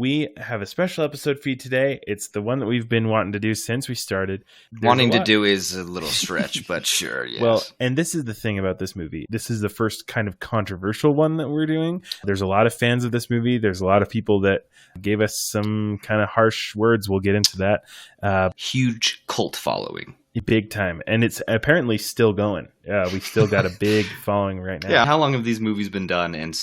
we have a special episode for you today. It's the one that we've been wanting to do since we started. Wanting to do is a little stretch, but sure, yes. Well, and this is the thing about this movie. This is the first kind of controversial one that we're doing. There's a lot of fans of this movie. There's a lot of people that gave us some kind of harsh words. We'll get into that. Huge cult following. Big time. And it's apparently still going. We still got a big following right now. Yeah. How long have these movies been done and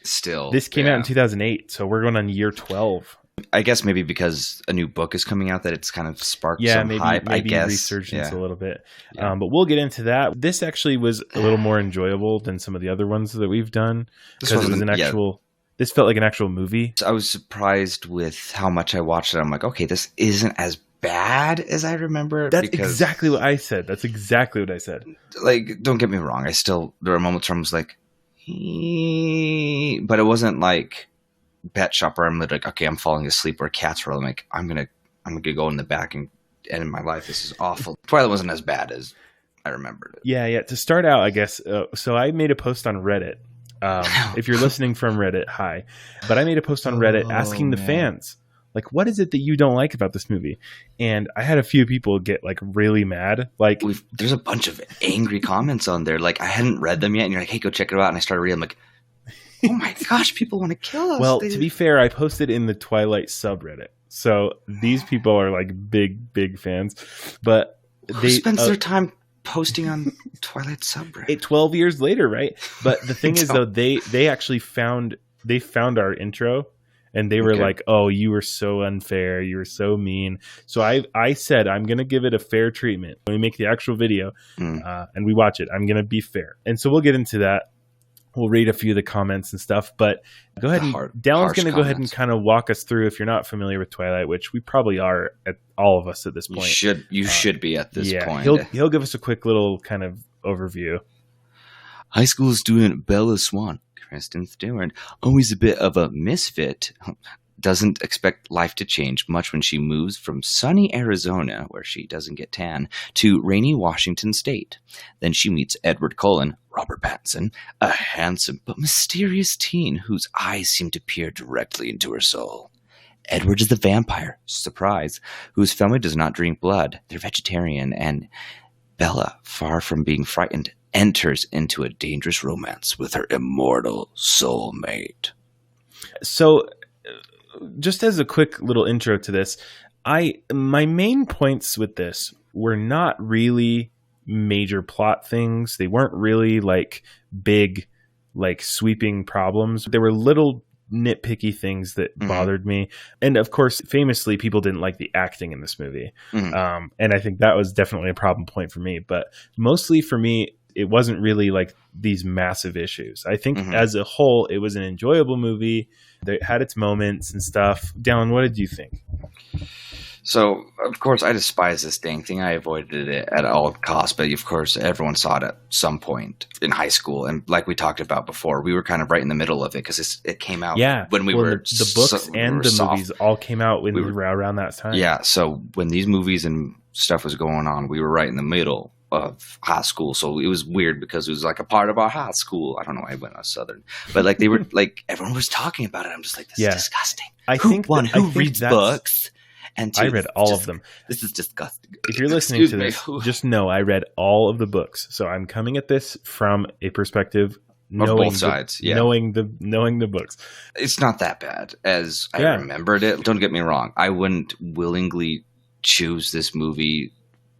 still? This came out in 2008, so we're going on year 12. I guess maybe because a new book is coming out that it's kind of sparked some hype, I guess. Resurgence a little bit. Yeah. But we'll get into that. This actually was a little more enjoyable than some of the other ones that we've done. Because it was an actual... This felt like an actual movie. I was surprised with how much I watched it. I'm like, okay, this isn't as bad as I remember. That's exactly what I said. Like, don't get me wrong. There were moments where I was like, but it wasn't like Pet Shop where I'm like, okay, I'm falling asleep, or Cats where I'm like, I'm gonna go in the back and end my life. This is awful. Twilight wasn't as bad as I remembered it. Yeah. To start out, I guess. So I made a post on Reddit. If you're listening from Reddit, hi. But I made a post on Reddit asking the fans, like, what is it that you don't like about this movie? And I had a few people get like really mad. Like, there's a bunch of angry comments on there. Like, I hadn't read them yet, and you're like, hey, go check it out. And I started reading. I'm like, oh my gosh, people want to kill us. Well, to be fair, I posted in the Twilight subreddit, so these people are like big fans. But who spends their time posting on Twilight subreddit? 12 years later, right? But the thing is, though, they actually found our intro. And they were like, oh, you were so unfair. You were so mean. So I said, I'm going to give it a fair treatment. When we make the actual video and we watch it, I'm going to be fair. And so we'll get into that. We'll read a few of the comments and stuff. But go ahead. Dallon's going to go ahead and kind of walk us through, if you're not familiar with Twilight, which we probably are, at all of us at this point. You should be at this point. He'll give us a quick little kind of overview. High school student Bella Swan, Kristen Stewart, always a bit of a misfit, doesn't expect life to change much when she moves from sunny Arizona, where she doesn't get tan, to rainy Washington State. Then she meets Edward Cullen, Robert Pattinson, a handsome but mysterious teen whose eyes seem to peer directly into her soul. Edward is the vampire, surprise, whose family does not drink blood. They're vegetarian, and Bella, far from being frightened, enters into a dangerous romance with her immortal soulmate. So, just as a quick little intro to this, my main points with this were not really major plot things. They weren't really like big, like sweeping problems. There were little nitpicky things that bothered me. And of course, famously, people didn't like the acting in this movie. And I think that was definitely a problem point for me. But mostly for me, it wasn't really like these massive issues. I think as a whole, it was an enjoyable movie. It had its moments and stuff. Dallon, what did you think? So, of course, I despise this dang thing. I avoided it at all costs. But, of course, everyone saw it at some point in high school. And like we talked about before, we were kind of right in the middle of it because it came out when we were the books and the movies all came out around that time. Yeah, so when these movies and stuff was going on, we were right in the middle of high school. So it was weird because it was like a part of our high school. I don't know why I went on Southern. But like they were like everyone was talking about it. I'm just like, this is disgusting. Who reads books? And I read all of them. This is disgusting. If you're listening to this, just know I read all of the books. So I'm coming at this from a perspective knowing both sides, knowing the books. It's not that bad as I remembered it. Don't get me wrong. I wouldn't willingly choose this movie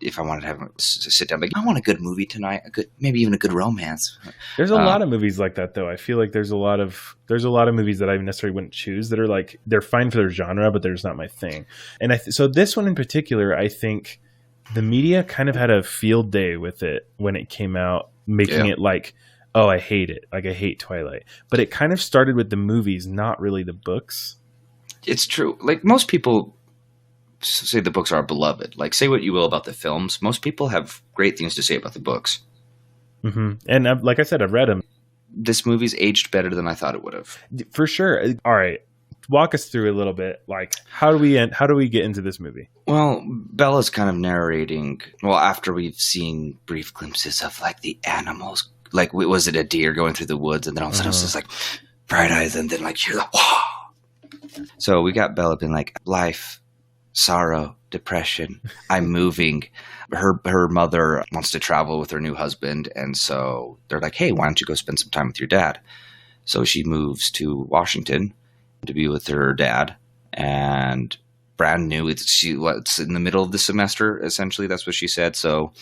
if I wanted to have sit down. Like, I want a good movie tonight, maybe even a good romance. There's a lot of movies like that, though. I feel like there's a lot of movies that I necessarily wouldn't choose that are like they're fine for their genre, but they're just not my thing. And so this one in particular, I think the media kind of had a field day with it when it came out, making it like, oh, I hate it. Like, I hate Twilight. But it kind of started with the movies, not really the books. It's true. Like, most people say the books are beloved. Like, say what you will about the films. Most people have great things to say about the books. And like I said, I've read them. This movie's aged better than I thought it would have. For sure. All right. Walk us through a little bit. Like, how do we get into this movie? Well, Bella's kind of narrating, after we've seen brief glimpses of like the animals. Like, was it a deer going through the woods? And then all of a sudden it was just like bright eyes, and then like you're like, whoa. So we got Bella being like, life, sorrow, depression, I'm moving. Her mother wants to travel with her new husband, and so they're like, hey, why don't you go spend some time with your dad? So she moves to Washington to be with her dad, and brand new. It's in the middle of the semester, essentially. That's what she said. So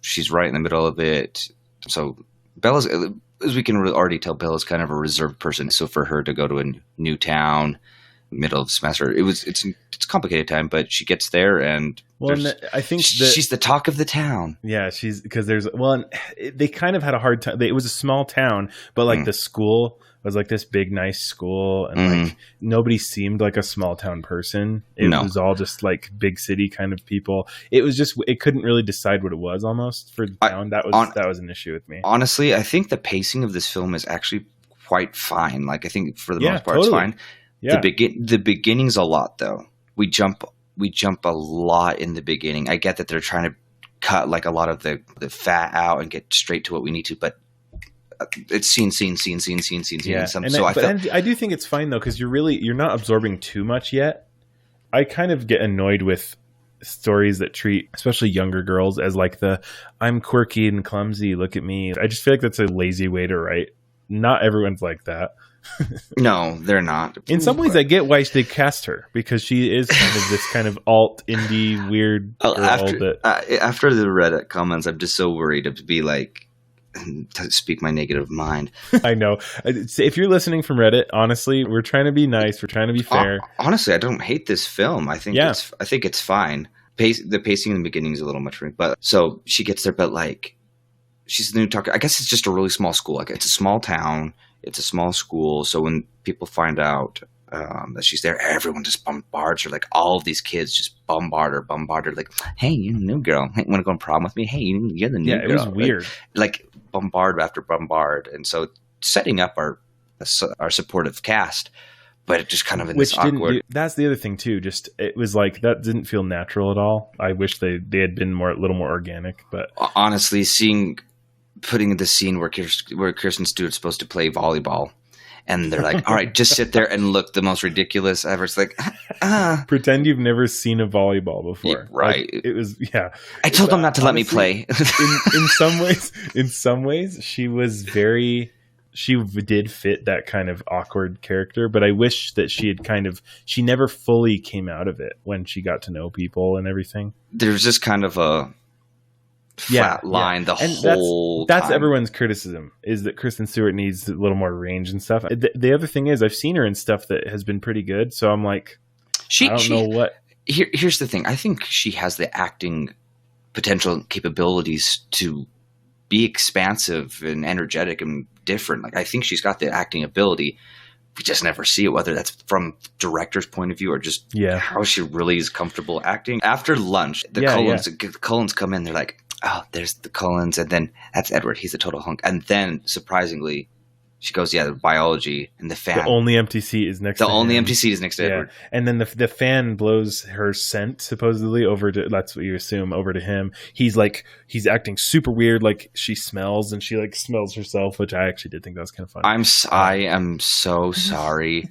she's right in the middle of it. So Bella's, as we can already tell, Bella's kind of a reserved person. So for her to go to a new town, middle of the semester, it's a complicated time, but she gets there, and I think she's the talk of the town. Yeah, they kind of had a hard time. It was a small town, but like the school was like this big, nice school, and like nobody seemed like a small town person. It was all just like big city kind of people. It was just, it couldn't really decide what it was almost for the town. That was an issue with me. Honestly, I think the pacing of this film is actually quite fine. Like I think for the most part, it's fine. Yeah. The beginning's a lot though. We jump a lot in the beginning. I get that they're trying to cut like a lot of the fat out and get straight to what we need to, but it's scene. Yeah. I do think it's fine though, because you're not absorbing too much yet. I kind of get annoyed with stories that treat especially younger girls as like I'm quirky and clumsy, look at me. I just feel like that's a lazy way to write. Not everyone's like that. No, they're not. In some ways, I get why they cast her, because she is kind of this kind of alt indie weird girl. After the Reddit comments, I'm just so worried to be like, to speak my negative mind. I know. If you're listening from Reddit, honestly, we're trying to be nice. We're trying to be fair. Honestly, I don't hate this film. I think it's fine. The pacing in the beginning is a little much for me, but so she gets there, but like she's the new talker. I guess it's just a really small school. Like it's a small town. It's a small school, so when people find out that she's there, everyone just bombards her. Like all of these kids just bombard her. Like, hey, you're the new girl. Hey, want to go on prom with me? Hey, you're the new girl. Yeah, it was weird. Like bombard after bombard, and so setting up our supportive cast, but it just kind of in this awkward. That's the other thing too. Just it was like that didn't feel natural at all. I wish they had been a little more organic. But honestly, putting in the scene where Kristen Stewart's supposed to play volleyball, and they're like, all right, just sit there and look the most ridiculous ever. It's like, pretend you've never seen a volleyball before. Yeah, right. Like, it was, yeah. I told them not to let me play. in some ways, she did fit that kind of awkward character, but I wish that she never fully came out of it when she got to know people and everything. There's just kind of a flat line the whole time. That's everyone's criticism, is that Kristen Stewart needs a little more range and stuff. The other thing is I've seen her in stuff that has been pretty good, so I'm like, I don't know what. Here's the thing. I think she has the acting potential and capabilities to be expansive and energetic and different. Like I think she's got the acting ability. We just never see it, whether that's from director's point of view or just how she really is comfortable acting. After lunch, the Cullens come in. They're like, oh, there's the Cullens, and then that's Edward. He's a total hunk. And then, surprisingly, she goes, the biology and the fan. The only empty seat is next to him. The only empty seat is next to Edward. And then the fan blows her scent, supposedly, over to, that's what you assume, over to him. He's acting super weird, like she smells, and she like smells herself, which I actually did think that was kind of funny. I am so sorry.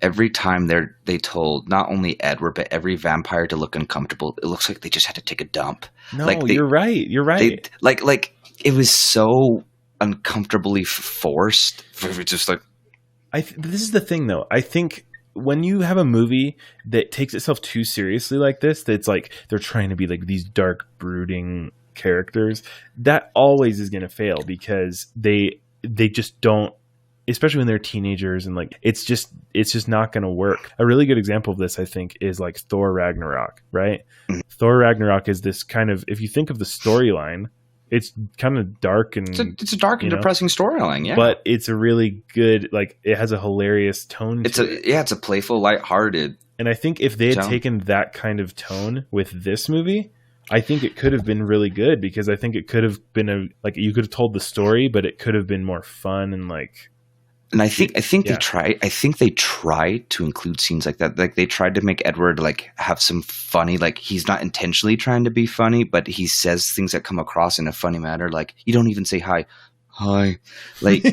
Every time they told not only Edward but every vampire to look uncomfortable, it looks like they just had to take a dump. No, you're right. Like it was so uncomfortably forced. Just like this is the thing, though. I think when you have a movie that takes itself too seriously like this, that's like they're trying to be like these dark, brooding characters, that always is going to fail because they just don't. Especially when they're teenagers, and like it's just not going to work. A really good example of this, I think, is like Thor Ragnarok, right? Mm-hmm. Thor Ragnarok is this kind of, if you think of the storyline, it's kind of dark and it's a dark and depressing storyline, yeah. But it's a really good, like it has a hilarious tone. It's a playful, lighthearted. And I think if they had taken that kind of tone with this movie, I think it could have been really good, because I think it could have been you could have told the story, but it could have been more fun and like. And I think they tried. I think they tried to include scenes like that. Like they tried to make Edward like have some funny. Like he's not intentionally trying to be funny, but he says things that come across in a funny manner. Like you don't even say hi. hi. Like,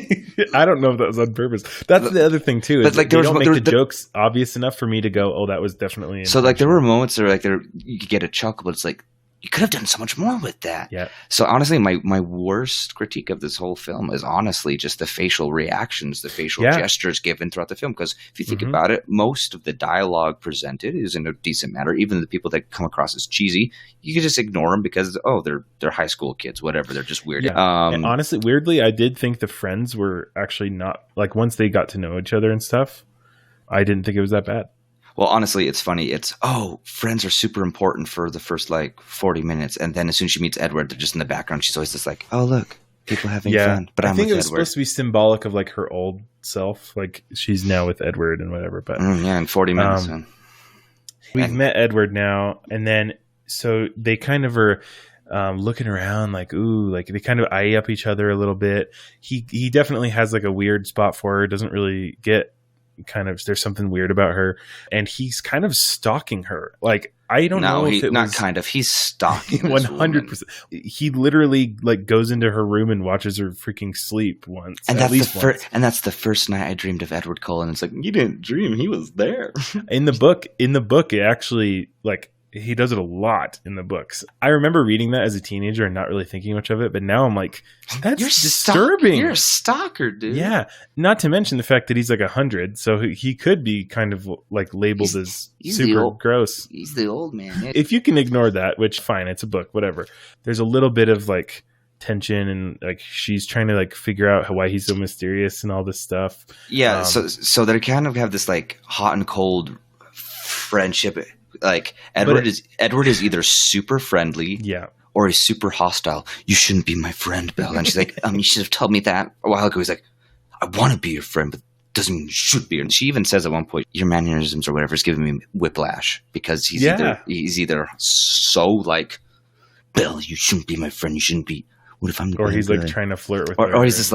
I don't know if that was on purpose. That's the other thing too. Is but like they don't make the jokes obvious enough for me to go, "Oh, that was definitely." So like there were moments where like you could get a chuckle, but it's like you could have done so much more with that. Yeah. So honestly, my worst critique of this whole film is honestly just the facial reactions, the facial gestures given throughout the film. Because if you think about it, most of the dialogue presented is in a decent manner. Even the people that come across as cheesy, you can just ignore them because they're high school kids, whatever. They're just weird. Yeah. And honestly, weirdly, I did think the friends were actually not like once they got to know each other and stuff. I didn't think it was that bad. Well, honestly, it's funny. It's, friends are super important for the first, 40 minutes. And then as soon as she meets Edward, they're just in the background. She's always just like, oh, look, people having fun. But I think it was supposed to be symbolic of, her old self. Like, she's now with Edward and whatever. But in 40 minutes. We've met Edward now. And then, so they kind of are looking around they kind of eye up each other a little bit. He definitely has, a weird spot for her. Doesn't really get... there's something weird about her, and he's kind of stalking her. I don't know if it was not he's stalking 100%. He literally goes into her room and watches her freaking sleep once, and that's the first night I dreamed of Edward Cullen. It's like, you didn't dream, he was there. in the book it actually he does it a lot in the books. I remember reading that as a teenager and not really thinking much of it, but now I'm like, that's disturbing. You're a stalker, dude. Yeah. Not to mention the fact that he's 100, so he could be kind of labeled as super gross. He's the old man. If you can ignore that, which fine, it's a book, whatever. There's a little bit of tension and she's trying to figure out why he's so mysterious and all this stuff. Yeah. So they kind of have this hot and cold friendship. Edward is either super friendly, or he's super hostile. You shouldn't be my friend, Belle. And she's like, you should have told me that a while ago. He's like, I want to be your friend, but doesn't mean you should be. And she even says at one point, your mannerisms or whatever is giving me whiplash because he's either so Belle, you shouldn't be my friend. You shouldn't be. What if I'm? Or he's trying to flirt with her, or he's just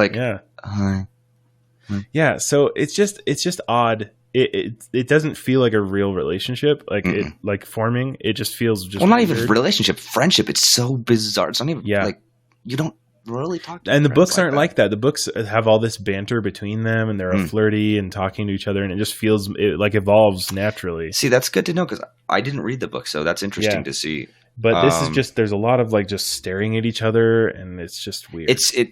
yeah. So it's just odd. It doesn't feel like a real relationship, it forming. It just feels just not even relationship, friendship. It's so bizarre. It's not even you don't really talk to. And the books aren't like that. The books have all this banter between them, and they're all flirty and talking to each other, and it just feels evolves naturally. See, that's good to know because I didn't read the book, so that's interesting to see. But this is just there's a lot of just staring at each other, and it's just weird.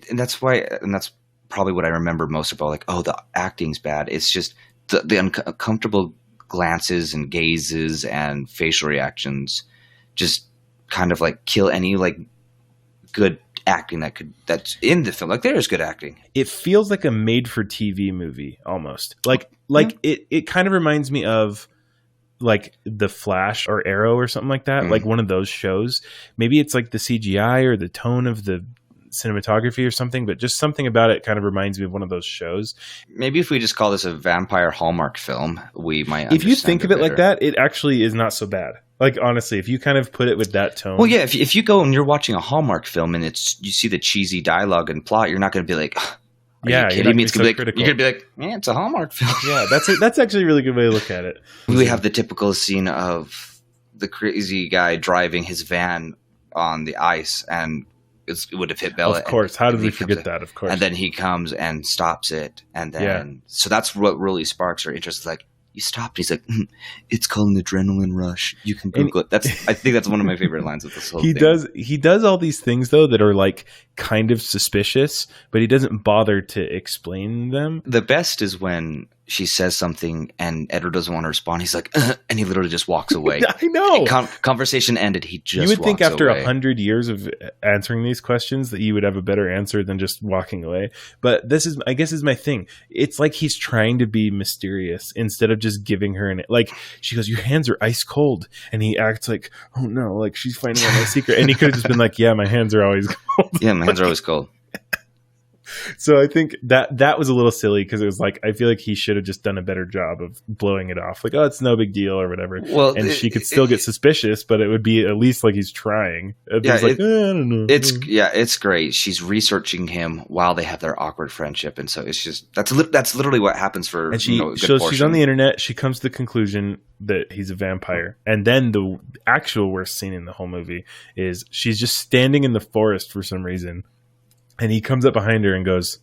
And that's probably what I remember most about. The acting's bad. It's just. The uncomfortable glances and gazes and facial reactions just kind of kill any good acting that's in the film. There is good acting. It feels like a made for TV movie almost. It kind of reminds me of The Flash or Arrow or something like that. One of those shows. Maybe it's the CGI or the tone of the cinematography or something, but just something about it kind of reminds me of one of those shows. Maybe if we just call this a vampire Hallmark film, we might understand. If you think of it like that, it actually is not so bad. Honestly, if you kind of put it with that tone. Well, yeah, if you go and you're watching a Hallmark film and you see the cheesy dialogue and plot, you're not going to be like, are you kidding me? It's gonna be you're going to be like, yeah, it's a Hallmark film. Yeah, that's actually a really good way to look at it. We have the typical scene of the crazy guy driving his van on the ice and it would have hit Bella. Of course. How did we forget that? Of course. And then he comes and stops it. And then, so that's what really sparks her interest. You stopped. He's like, it's called an adrenaline rush. You can Google it. I think that's one of my favorite lines of this whole thing. He does all these things though that are kind of suspicious, but he doesn't bother to explain them. The best is when she says something and Edward doesn't want to respond. He's like, and he literally just walks away. I know. Conversation ended. He just You would think after away. 100 years of answering these questions that you would have a better answer than just walking away. But this is, I guess, is my thing. It's like he's trying to be mysterious instead of just giving her she goes, your hands are ice cold. And he acts like, oh no, she's finding out my secret. And he could have just been like, yeah, my hands are always cold. Yeah, my hands are always cold. So I think that was a little silly because it was I feel like he should have just done a better job of blowing it off. Oh, it's no big deal or whatever. Well, and she could still get suspicious, but it would be at least he's trying. I don't know. It's great. She's researching him while they have their awkward friendship, and so it's just that's literally what happens for. And she's on the internet. She comes to the conclusion that he's a vampire, and then the actual worst scene in the whole movie is she's just standing in the forest for some reason. And he comes up behind her and goes,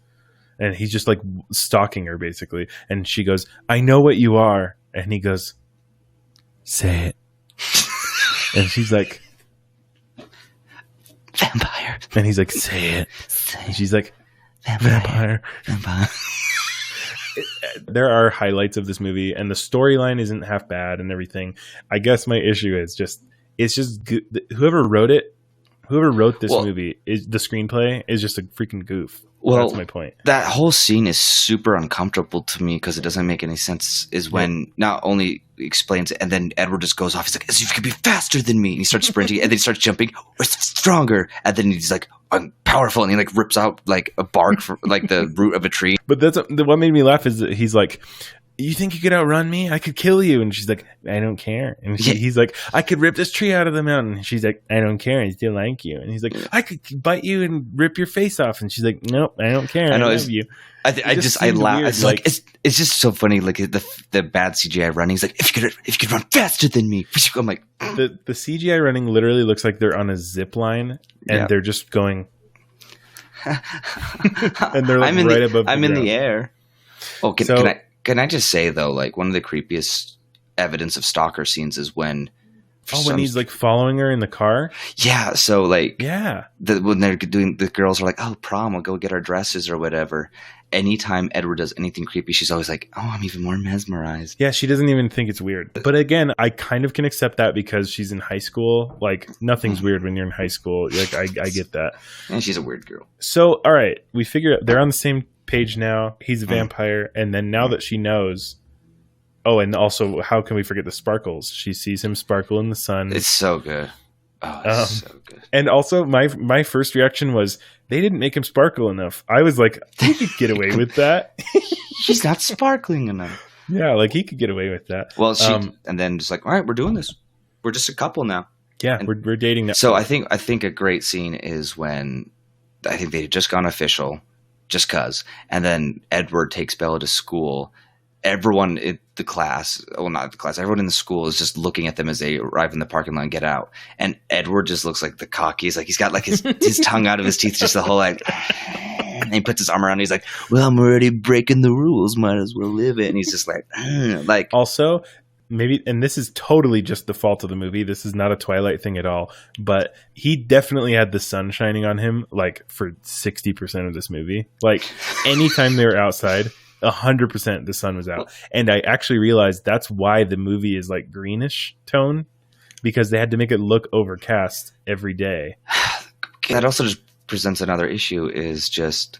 and he's just like stalking her basically. And she goes, "I know what you are." And he goes, "Say it." And she's like, "Vampire." And he's like, "Say it." And she's like, "Vampire." There are highlights of this movie, and the storyline isn't half bad and everything. I guess my issue is it's just whoever wrote this movie, is the screenplay is just a freaking goof. Well, that's my point. That whole scene is super uncomfortable to me because it doesn't make any sense. Is when not only explains it, and then Edward just goes off. He's like, "As if you could be faster than me." And he starts sprinting, and then he starts jumping. Or stronger, and then he's like, "I'm powerful," and he like rips out like a bark from like the root of a tree. But what made me laugh is that he's like, "You think you could outrun me? I could kill you." And she's like, "I don't care." And he's like, "I could rip this tree out of the mountain." And she's like, "I don't care. I still like you." And he's like, "I could bite you and rip your face off." And she's like, "Nope, I don't care. I love you." I laugh. It's like it's just so funny. Like the bad CGI running. He's like, if you could run faster than me." I'm like, the CGI running literally looks like they're on a zip line and they're just going, and they're like above. I'm in the air. Oh, Can I just say though, like one of the creepiest evidence of stalker scenes is when he's like following her in the car. Yeah. So like, when they're doing, the girls are like, "Oh, prom, we'll go get our dresses or whatever." Anytime Edward does anything creepy, she's always like, "Oh, I'm even more mesmerized." Yeah. She doesn't even think it's weird. But again, I kind of can accept that because she's in high school. Like nothing's weird when you're in high school. Like I get that. And she's a weird girl. So, all right. We figure they're on the same page now. He's a vampire. And then now that she knows, and also how can we forget the sparkles? She sees him sparkle in the sun. It's so good. Oh, it's so good. And also my first reaction was they didn't make him sparkle enough. I was like, he could get away with that. He's not sparkling enough. Yeah, like he could get away with that. Well, and then just like, "All right, we're doing this. We're just a couple now." Yeah, and we're dating now. So I think a great scene is when I think they had just gone official, just cause, and then Edward takes Bella to school. Everyone in the class, not the class, everyone in the school is just looking at them as they arrive in the parking lot and get out. And Edward just looks like the cockiest. Like he's got like his tongue out of his teeth, just the whole like, and he puts his arm around and he's like, "Well, I'm already breaking the rules. Might as well live it." And he's just like, Also, maybe, and this is totally just the fault of the movie. This is not a Twilight thing at all, but he definitely had the sun shining on him like for 60% of this movie. Like anytime they were outside, 100% the sun was out. And I actually realized that's why the movie is like greenish tone, because they had to make it look overcast every day. That also just presents another issue, is just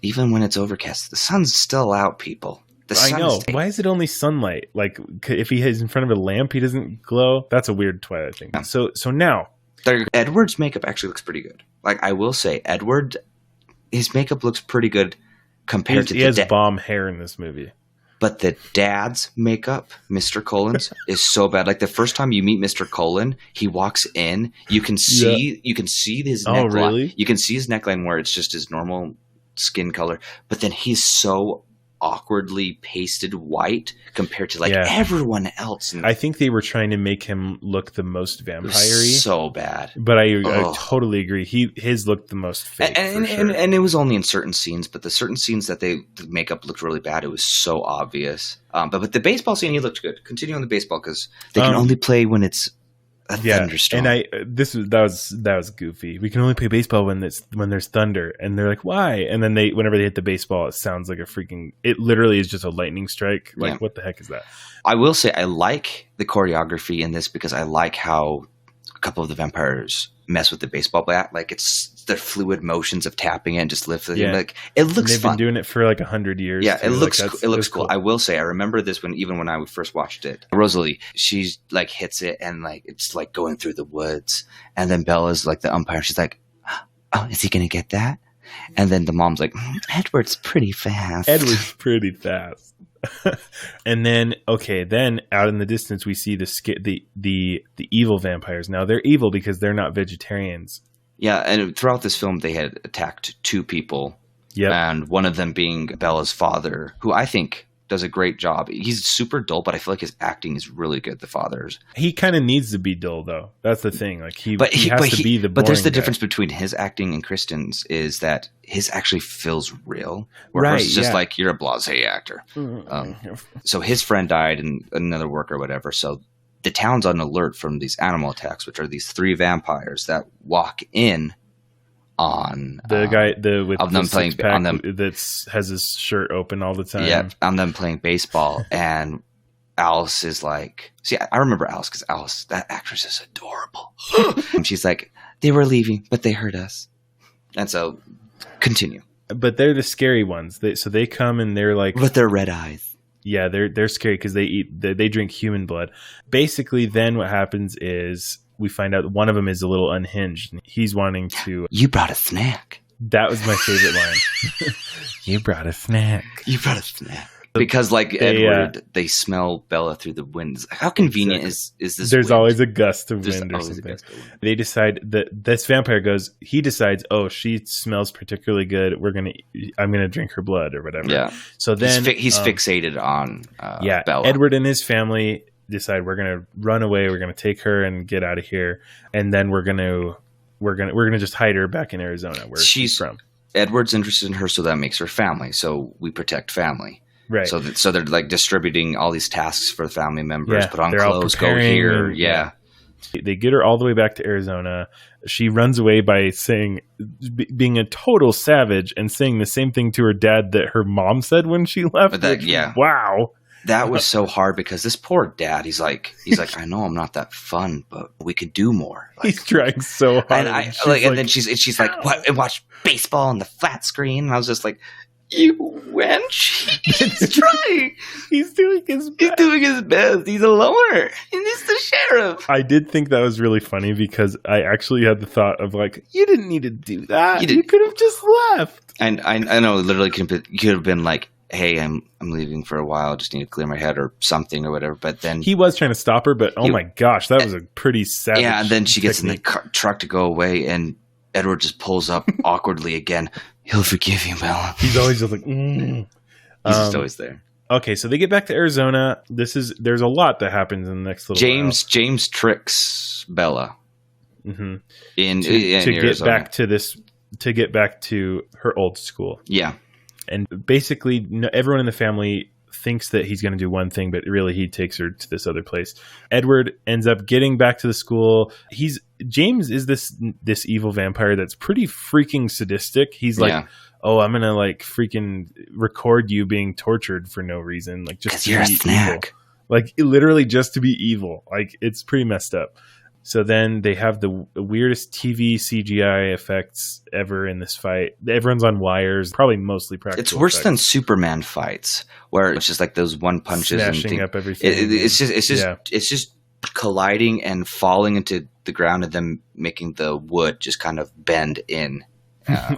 even when it's overcast, the sun's still out, people. I know. Why is it only sunlight? Like if he is in front of a lamp, he doesn't glow. That's a weird Twilight thing. Yeah. So now Edward's makeup actually looks pretty good. Like I will say, his makeup looks pretty good compared to he has bomb hair in this movie. But the dad's makeup, Mr. Cullen's, is so bad. Like the first time you meet Mr. Cullen, he walks in, you can see his neckline. Really? You can see his neckline where it's just his normal skin color, but then he's so awkwardly pasted white compared to everyone else. I think they were trying to make him look the most vampire-y. So bad. But I totally agree. His looked the most fake. And it was only in certain scenes, but the certain scenes that the makeup looked really bad, it was so obvious. But the baseball scene, he looked good. Continue on the baseball because they can only play when it's a thunderstorm. And that was goofy. We can only play baseball when there's thunder, and they're like, why? And then whenever they hit the baseball, it sounds like it literally is just a lightning strike. Like, what the heck is that? I will say I like the choreography in this because I like how a couple of the vampires mess with the baseball bat. Like it's the fluid motions of tapping it and just lifting it. Like it looks they've fun. been doing it for like 100 years. Yeah, too. It looks cool. I will say I remember this when I first watched it. Rosalie, she's like hits it and like it's like going through the woods, and then Bella's like the umpire. She's like, "Oh, is he gonna get that?" And then the mom's like, "Edward's pretty fast." And then out in the distance we see the evil vampires. Now they're evil because they're not vegetarians. Yeah, and throughout this film they had attacked two people. Yep. And one of them being Bella's father, who I think does a great job. He's super dull, but I feel like his acting is really good. The father's. He kind of needs to be dull, though. That's the thing. Like he has to be the. But there's the guy. difference between his acting and Kristen's is that his actually feels real, where hers is just like you're a blasé actor. So his friend died, and another worker, or whatever. So the town's on alert from these animal attacks, which are these 3 vampires that walk in on the guy with of them the playing on them that has his shirt open all the time. Yeah, on them playing baseball, and Alice is like, see, I remember Alice because Alice, that actress, is adorable. And she's like, they were leaving, but they heard us, and so continue. But they're the scary ones. They come and they're like, with their red eyes. Yeah, they're scary because they drink human blood. Basically, then what happens is we find out one of them is a little unhinged. He's wanting to. You brought a snack. That was my favorite line. You brought a snack. You brought a snack. Because Edward, they smell Bella through the winds. How convenient is this? There's wind? Always a gust of wind or something. They decide that this vampire he decides, oh, she smells particularly good. I'm gonna drink her blood or whatever. Yeah. So then he's fixated on Bella. Edward and his family decide we're gonna run away. We're gonna take her and get out of here, and then we're gonna just hide her back in Arizona where she's from. Edward's interested in her, so that makes her family. So we protect family. Right. So they're like distributing all these tasks for the family members. Put on clothes, go here. Yeah. They get her all the way back to Arizona. She runs away by being a total savage and saying the same thing to her dad that her mom said when she left. Wow. That was so hard because this poor dad, he's like, I know I'm not that fun, but we could do more. Like, he's trying so hard. And then she's like, what? Watch baseball on the flat screen. And I was just like, you wench. He's trying. He's doing his best. He's doing his best. He's a loner. And he's the sheriff. I did think that was really funny because I actually had the thought of like, you didn't need to do that. You could have just left. And I know literally could have been like, hey, I'm leaving for a while. Just need to clear my head or something or whatever. But then he was trying to stop her, but oh my gosh, that was a pretty savage. Yeah, and then she gets in the truck to go away, and Edward just pulls up awkwardly again. He'll forgive you, Bella. He's always just like, He's just always there. Okay, so they get back to Arizona. There's a lot that happens in the next little while. James tricks Bella in Arizona. To get back to her old school. Yeah. And basically everyone in the family thinks that he's going to do one thing, but really he takes her to this other place. Edward ends up getting back to the school. James is this evil vampire that's pretty freaking sadistic. He's like, oh, I'm going to like freaking record you being tortured for no reason. Like just to you're be a snack. Evil. Like literally just to be evil. Like it's pretty messed up. So then they have the weirdest TV CGI effects ever in this fight. Everyone's on wires, probably mostly practical. It's worse effects. than Superman fights, where it's just like those one punches smashing up everything. It's just colliding and falling into the ground, and then making the wood just kind of bend in.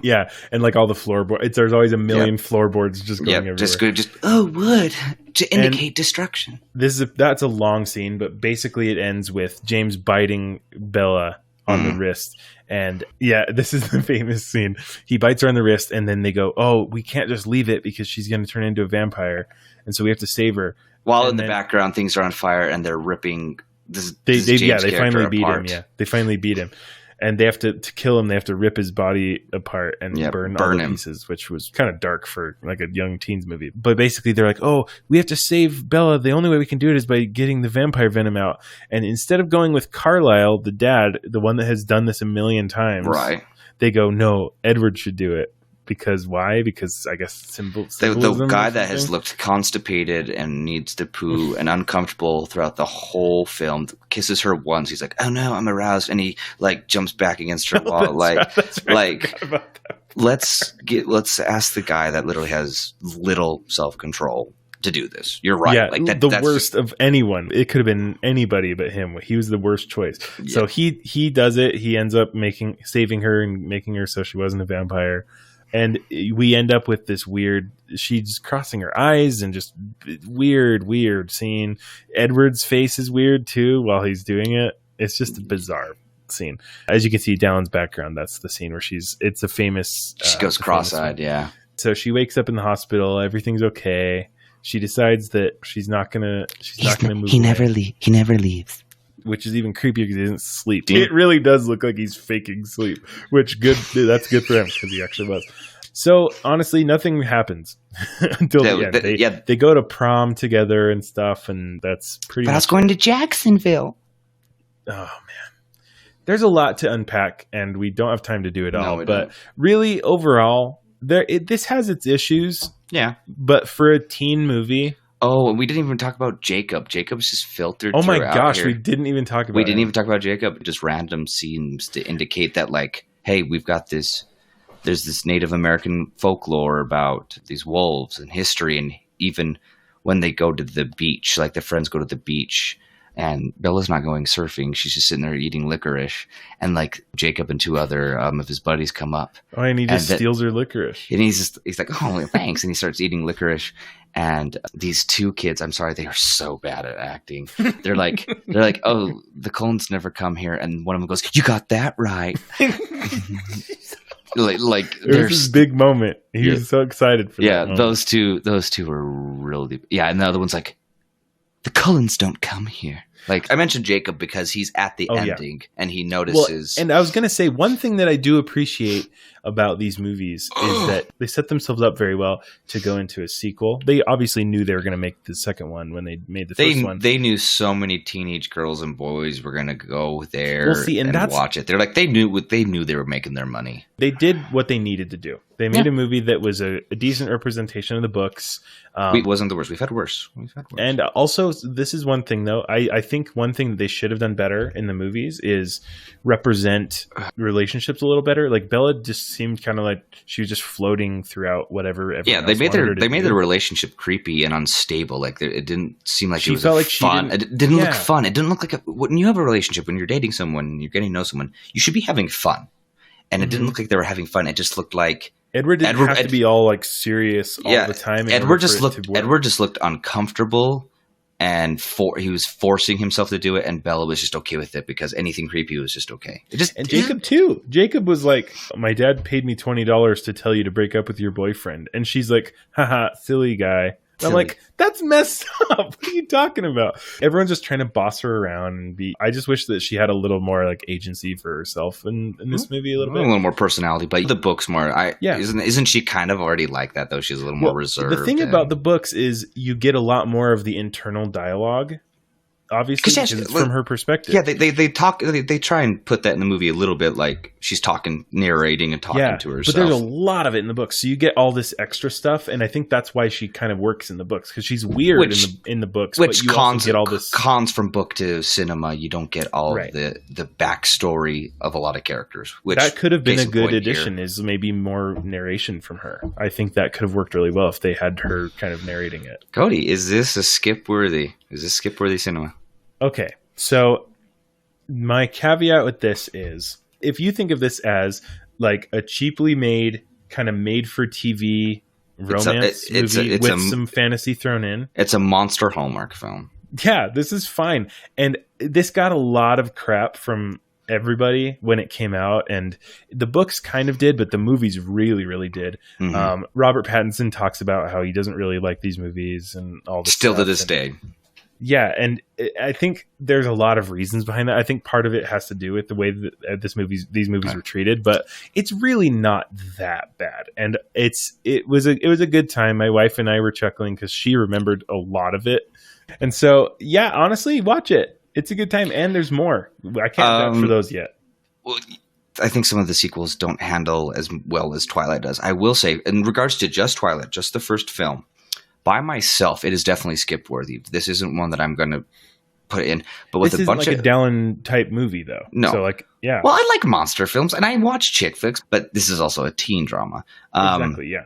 Yeah, and like all the floorboards. There's always a million floorboards just going everywhere. Just wood to indicate destruction. That's a long scene, but basically it ends with James biting Bella on the wrist. And yeah, this is the famous scene. He bites her on the wrist, and then they go, "Oh, we can't just leave it because she's going to turn into a vampire, and so we have to save her." While in the background, things are on fire, and they're ripping. They finally beat him. Yeah, they finally beat him. And they have to kill him. They have to rip his body apart and burn all the pieces, which was kind of dark for like a young teens movie. But basically, they're like, "Oh, we have to save Bella. The only way we can do it is by getting the vampire venom out." And instead of going with Carlisle, the dad, the one that has done this a million times, right? They go, "No, Edward should do it." Because why? Because I guess the guy that has looked constipated and needs to poo and uncomfortable throughout the whole film kisses her once. He's like, "Oh no, I'm aroused," and he like jumps back against her wall. Let's ask the guy that literally has little self-control to do this. You're right. Yeah, that's worst of anyone. It could have been anybody but him. He was the worst choice. Yeah. So he does it. He ends up saving her and making her so she wasn't a vampire. And we end up with this weird, she's crossing her eyes and just weird scene. Edward's face is weird too while he's doing it. It's just a bizarre scene. As you can see, Dallon's background, that's the scene where it's a famous... She goes cross-eyed, yeah. So she wakes up in the hospital. Everything's okay. she decides that she's not gonna move. He never leaves. Which is even creepier because he doesn't sleep. It really does look like he's faking sleep, which that's good for him because he actually was. So honestly, nothing happens until the end. They go to prom together and stuff, and that's pretty. But I was going to Jacksonville. Oh man, there's a lot to unpack, and we don't have time to do it all. But don't. Really, overall, this has its issues. Yeah, but for a teen movie. Oh, and we didn't even talk about Jacob. Jacob's just filtered. Oh my gosh, we didn't even talk about. We didn't even talk about Jacob. Just random scenes to indicate that, like, hey, we've got this. There's this Native American folklore about these wolves and history, and even when they go to the beach, like their friends go to the beach, and Bella's not going surfing. She's just sitting there eating licorice, and like Jacob and two other of his buddies come up. Oh, and he just steals her licorice. And he's like, oh, thanks, and he starts eating licorice. And these two kids, I'm sorry, they are so bad at acting. They're like, oh, the Cullens never come here, and one of them goes, "You got that right." like there's this big moment. He was so excited for that. Yeah, those two were really. Yeah, and the other one's like, "The Cullens don't come here." Like I mentioned Jacob because he's at the ending and he notices. Well, and I was going to say one thing that I do appreciate about these movies is that they set themselves up very well to go into a sequel. They obviously knew they were going to make the second one when they made the first one. They knew so many teenage girls and boys were going to go there and watch it. They're like they knew they were making their money. They did what they needed to do. They made a movie that was a decent representation of the books. It wasn't the worst. We've had worse. And also, this is one thing, though. I think one thing that they should have done better in the movies is represent relationships a little better. Like, Bella just seemed kind of like she was just floating throughout whatever. Yeah, they made their relationship creepy and unstable. Like, it didn't seem like it was fun. It didn't look fun. It didn't look like when you have a relationship, when you're dating someone, and you're getting to know someone, you should be having fun. And it didn't look like they were having fun. It just looked like Edward didn't have to be all like serious all the time. Edward just looked uncomfortable, and he was forcing himself to do it. And Bella was just okay with it because anything creepy was just okay. And Jacob too. Jacob was like, "My dad paid me $20 to tell you to break up with your boyfriend," and she's like, "Haha, silly guy." I'm like, that's messed up. What are you talking about? Everyone's just trying to boss her around and be. I just wish that she had a little more like agency for herself in this movie a little bit. A little more personality, but the book's more. Isn't she kind of already like that though? She's a little more reserved. The thing about the books is you get a lot more of the internal dialogue. Obviously, because it's from her perspective. Yeah, they talk. They try and put that in the movie a little bit, like she's narrating and talking to herself. But there's a lot of it in the books, so you get all this extra stuff, and I think that's why she kind of works in the books because she's weird in the books. Which but you also get all this cons from book to cinema. You don't get all of the backstory of a lot of characters. Which that could have been a good addition. Is maybe more narration from her. I think that could have worked really well if they had her kind of narrating it. Cody, is this skip worthy cinema? Okay, so my caveat with this is if you think of this as like a cheaply made, kind of made for TV romance movie with some fantasy thrown in. It's a monster Hallmark film. Yeah, this is fine. And this got a lot of crap from everybody when it came out, and the books kind of did, but the movies really, really did. Mm-hmm. Robert Pattinson talks about how he doesn't really like these movies and all this still to this day. Yeah, and I think there's a lot of reasons behind that. I think part of it has to do with the way that these movies were treated, but it's really not that bad. And it was a good time. My wife and I were chuckling because she remembered a lot of it. And so, yeah, honestly, watch it. It's a good time, and there's more. I can't vouch for those yet. Well, I think some of the sequels don't handle as well as Twilight does. I will say, in regards to just Twilight, just the first film, by myself, it is definitely skip worthy. This isn't one that I'm going to put in. But with this a bunch isn't like a Dallin type movie, though. No. So yeah. Well, I like monster films, and I watch chick flicks, but this is also a teen drama. Exactly, yeah.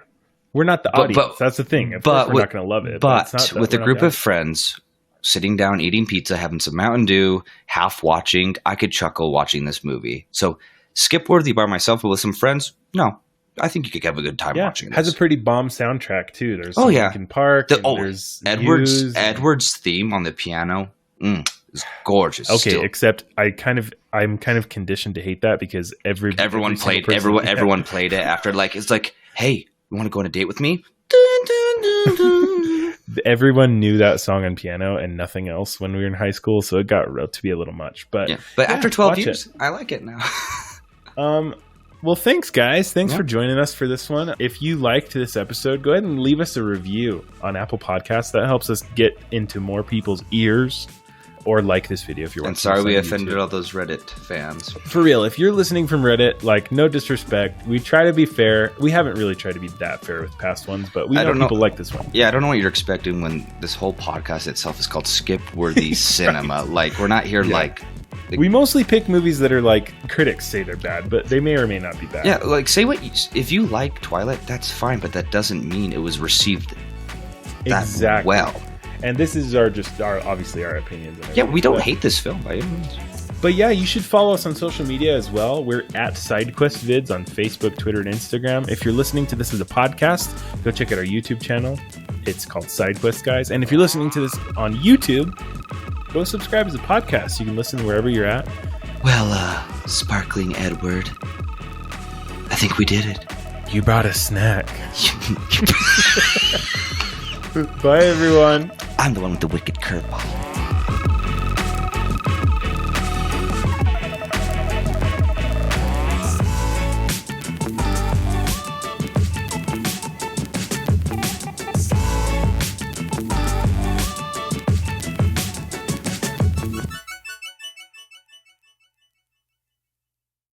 We're not the audience. That's the thing. Of course we're not going to love it. But with a group of friends sitting down, eating pizza, having some Mountain Dew, half watching, I could chuckle watching this movie. So skip worthy by myself, but with some friends, no. I think you could have a good time watching this. It has a pretty bomb soundtrack too. There's Linkin Park. There's Edward's theme on the piano is gorgeous. Okay, still. Except I'm kind of conditioned to hate that because everyone played it after. Like it's like, hey, you want to go on a date with me? Dun, dun, dun, dun. everyone knew that song on piano and nothing else when we were in high school, so it got to be a little much. But after 12 years, I like it now. Well, thanks, guys. Thanks for joining us for this one. If you liked this episode, go ahead and leave us a review on Apple Podcasts. That helps us get into more people's ears. Or like this video if you're watching. I'm sorry we offended all those Reddit fans. For real, if you're listening from Reddit, like, no disrespect. We try to be fair. We haven't really tried to be that fair with past ones, but we know people like this one. Yeah, I don't know what you're expecting when this whole podcast itself is called Skip-Worthy Cinema. Like, we're not here we mostly pick movies that are like critics say they're bad, but they may or may not be bad. Yeah, like if you like Twilight, that's fine, but that doesn't mean it was received that well. And this is obviously our opinions. Yeah, we don't hate this film by any means. But yeah, you should follow us on social media as well. We're at SideQuest Vids on Facebook, Twitter, and Instagram. If you're listening to this as a podcast, go check out our YouTube channel. It's called SideQuest Guys. And if you're listening to this on YouTube, go subscribe as a podcast. You can listen wherever you're at. Well, Sparkling Edward, I think we did it. You brought a snack. Bye, everyone. I'm the one with the wicked curveball.